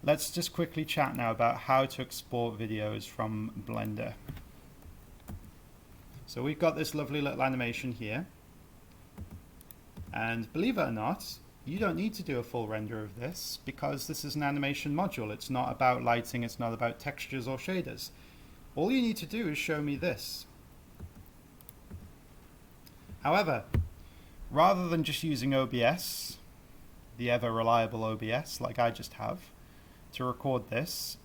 let's just quickly chat now about how to export videos from Blender. So we've got this lovely little animation here, and believe it or not, you don't need to do a full render of this because this is an animation module. It's not about lighting, it's not about textures or shaders. All you need to do is show me this. However, rather than just using OBS, the ever reliable OBS like I just have, to record this,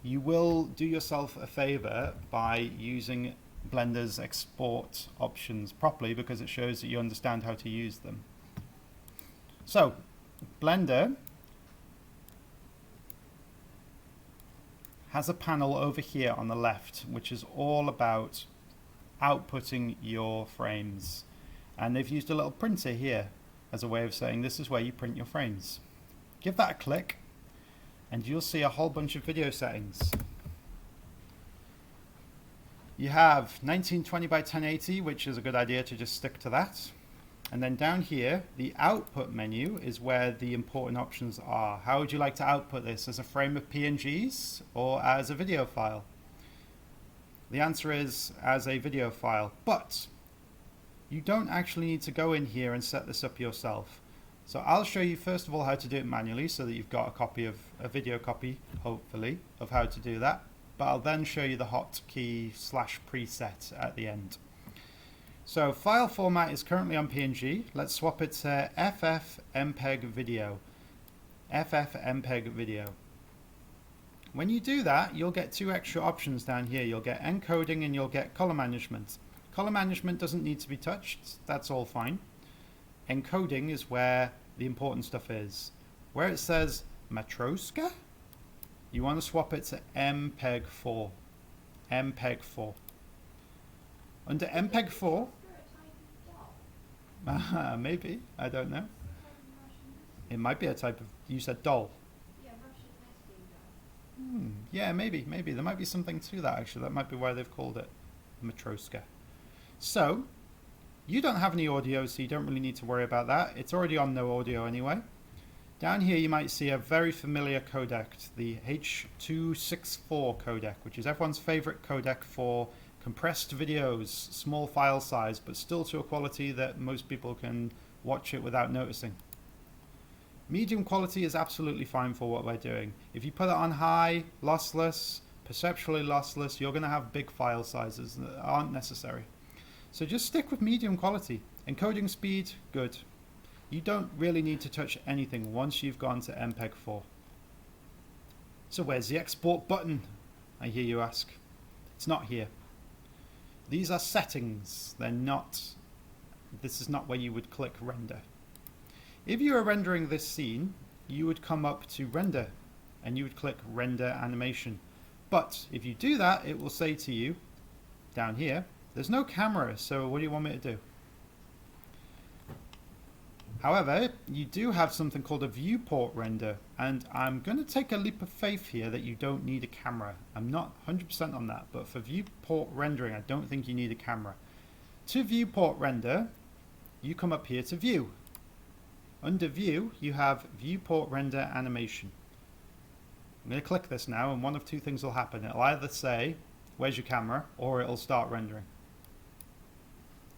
you will do yourself a favor by using Blender's export options properly, because it shows that you understand how to use them. So, Blender has a panel over here on the left, which is all about outputting your frames. And they've used a little printer here as a way of saying this is where you print your frames. Give that a click, and you'll see a whole bunch of video settings. You have 1920 by 1080, which is a good idea to just stick to that. And then down here, the output menu is where the important options are. How would you like to output this? As a frame of PNGs or as a video file? The answer is as a video file, but you don't actually need to go in here and set this up yourself. So I'll show you first of all how to do it manually so that you've got a video copy, hopefully, of how to do that. But I'll then show you the hotkey / preset at the end. So file format is currently on PNG. Let's swap it to FFmpeg video. FFmpeg video. When you do that, you'll get two extra options down here. You'll get encoding and you'll get color management. Color management doesn't need to be touched. That's all fine. Encoding is where the important stuff is. Where it says Matroska, you want to swap it to MPEG-4. MPEG-4. Under MPEG-4, maybe, I don't know. It might be a type of, you said doll. Yeah, maybe. There might be something to that actually. That might be why they've called it Matroska. So, you don't have any audio, so you don't really need to worry about that. It's already on no audio anyway. Down here you might see a very familiar codec, the H.264 codec, which is everyone's favorite codec for compressed videos, small file size, but still to a quality that most people can watch it without noticing. Medium quality is absolutely fine for what we're doing. If you put it on high, lossless, perceptually lossless, you're going to have big file sizes that aren't necessary. So just stick with medium quality. Encoding speed, good. You don't really need to touch anything once you've gone to MPEG-4. So where's the export button, I hear you ask? It's not here. These are settings. They're not, this is not where you would click render. If you were rendering this scene, you would come up to render and you would click render animation. But if you do that, it will say to you down here, there's no camera, so what do you want me to do? However, you do have something called a viewport render, and I'm going to take a leap of faith here that you don't need a camera. I'm not 100% on that, but for viewport rendering, I don't think you need a camera. To viewport render, you come up here to view. Under view, you have viewport render animation. I'm going to click this now, and one of two things will happen. It'll either say, where's your camera, or it'll start rendering.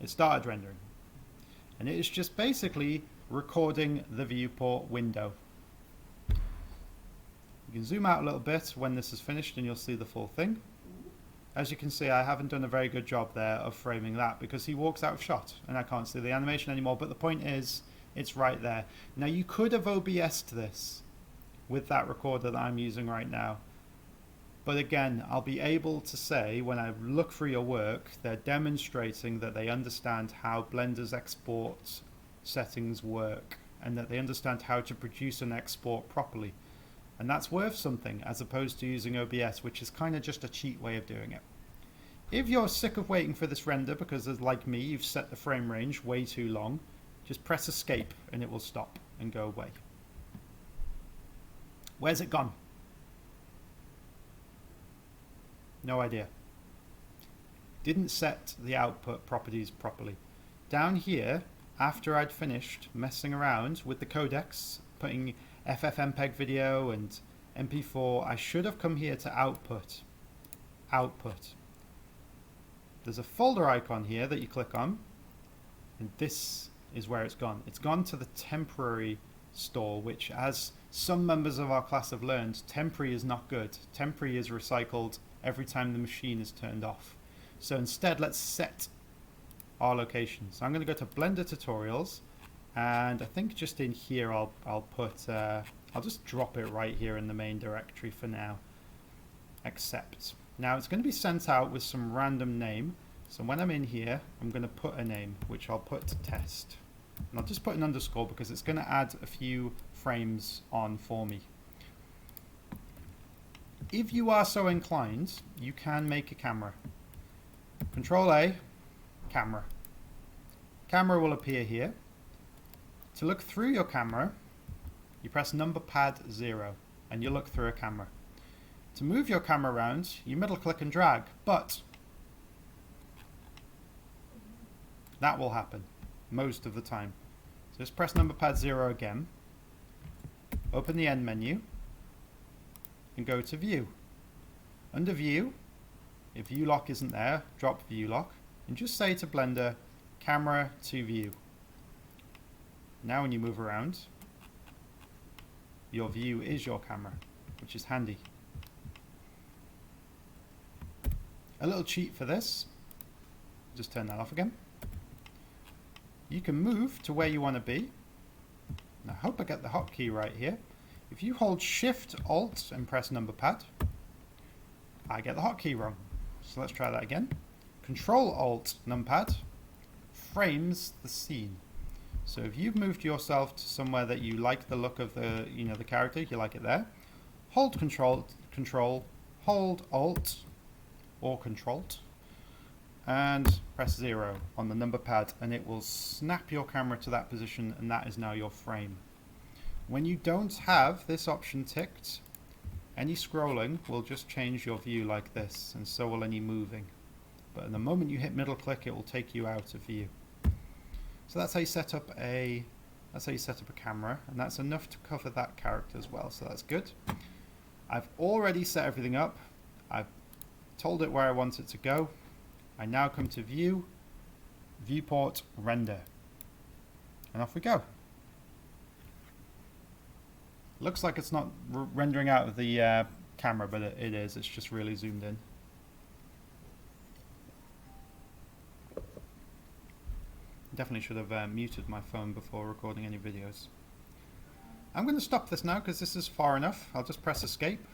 It started rendering. And it is just basically recording the viewport window. You can zoom out a little bit when this is finished and you'll see the full thing. As you can see, I haven't done a very good job there of framing that because he walks out of shot and I can't see the animation anymore, but the point is, it's right there. Now you could have OBS'd this with that recorder that I'm using right now. But again, I'll be able to say when I look through your work, they're demonstrating that they understand how Blender's export settings work and that they understand how to produce an export properly. And that's worth something as opposed to using OBS, which is kind of just a cheat way of doing it. If you're sick of waiting for this render because, like me, you've set the frame range way too long, just press escape and it will stop and go away. Where's it gone? No idea. Didn't set the output properties properly. Down here, after I'd finished messing around with the codecs, putting FFmpeg video and MP4, I should have come here to output. Output. There's a folder icon here that you click on, and this is where it's gone. It's gone to the temporary store, which, as some members of our class have learned, temporary is not good. Temporary is recycled every time the machine is turned off. So instead, let's set our location. So I'm going to go to Blender Tutorials, and I think just in here I'll put I'll just drop it right here in the main directory for now. Accept. Now it's going to be sent out with some random name. So when I'm in here, I'm going to put a name, which I'll put test. And I'll just put an underscore because it's going to add a few frames on for me. If you are so inclined, you can make a camera. Control A, camera. Camera will appear here. To look through your camera, you press number pad 0 and you look through a camera. To move your camera around, you middle click and drag, but that will happen most of the time. So just press number pad 0 again, open the end menu and go to view. Under view, if view lock isn't there, drop view lock and just say to Blender, camera to view. Now when you move around, your view is your camera, which is handy. A little cheat for this, just turn that off again. You can move to where you want to be. And I hope I get the hotkey right here. If you hold Shift Alt and press number pad, I get the hotkey wrong. So let's try that again. Control Alt numpad frames the scene. So if you've moved yourself to somewhere that you like the look of the the character, you like it there, hold Control, hold Alt or Control and press 0 on the number pad and it will snap your camera to that position and that is now your frame. When you don't have this option ticked, any scrolling will just change your view like this, and so will any moving. But the moment you hit middle click, it will take you out of view. So that's how you set up a camera, and that's enough to cover that character as well. So that's good. I've already set everything up. I've told it where I want it to go. I now come to View, Viewport, Render, and off we go. Looks like it's not rendering out of the camera, but it is. It's just really zoomed in. Definitely should have muted my phone before recording any videos. I'm going to stop this now because this is far enough. I'll just press escape.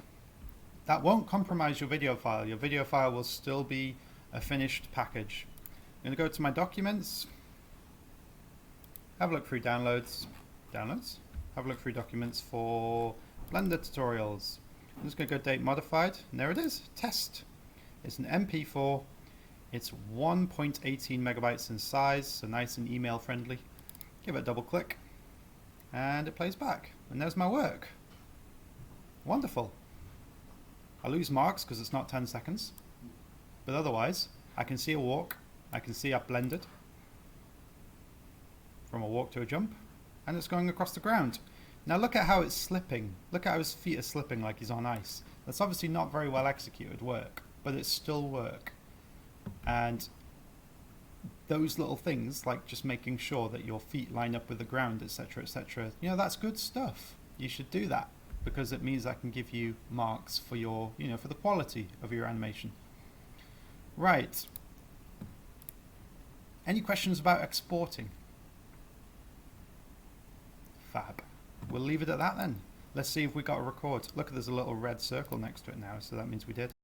That won't compromise your video file. Your video file will still be a finished package. I'm going to go to my documents, have a look through downloads, have a look through documents for Blender tutorials. I'm just going to go date modified, and there it is, test. It's an MP4. It's 1.18 megabytes in size, so nice and email friendly. Give it a double click, and it plays back. And there's my work. Wonderful. I lose marks because it's not 10 seconds. But otherwise, I can see a walk. I can see I've blended from a walk to a jump, and it's going across the ground. Now look at how it's slipping. Look at how his feet are slipping like he's on ice. That's obviously not very well executed work, but it's still work. And those little things, like just making sure that your feet line up with the ground, etc., etc., that's good stuff. You should do that because it means I can give you marks for your, for the quality of your animation. Right. Any questions about exporting? Fab. We'll leave it at that then. Let's see if we got a record. Look, there's a little red circle next to it now, so that means we did.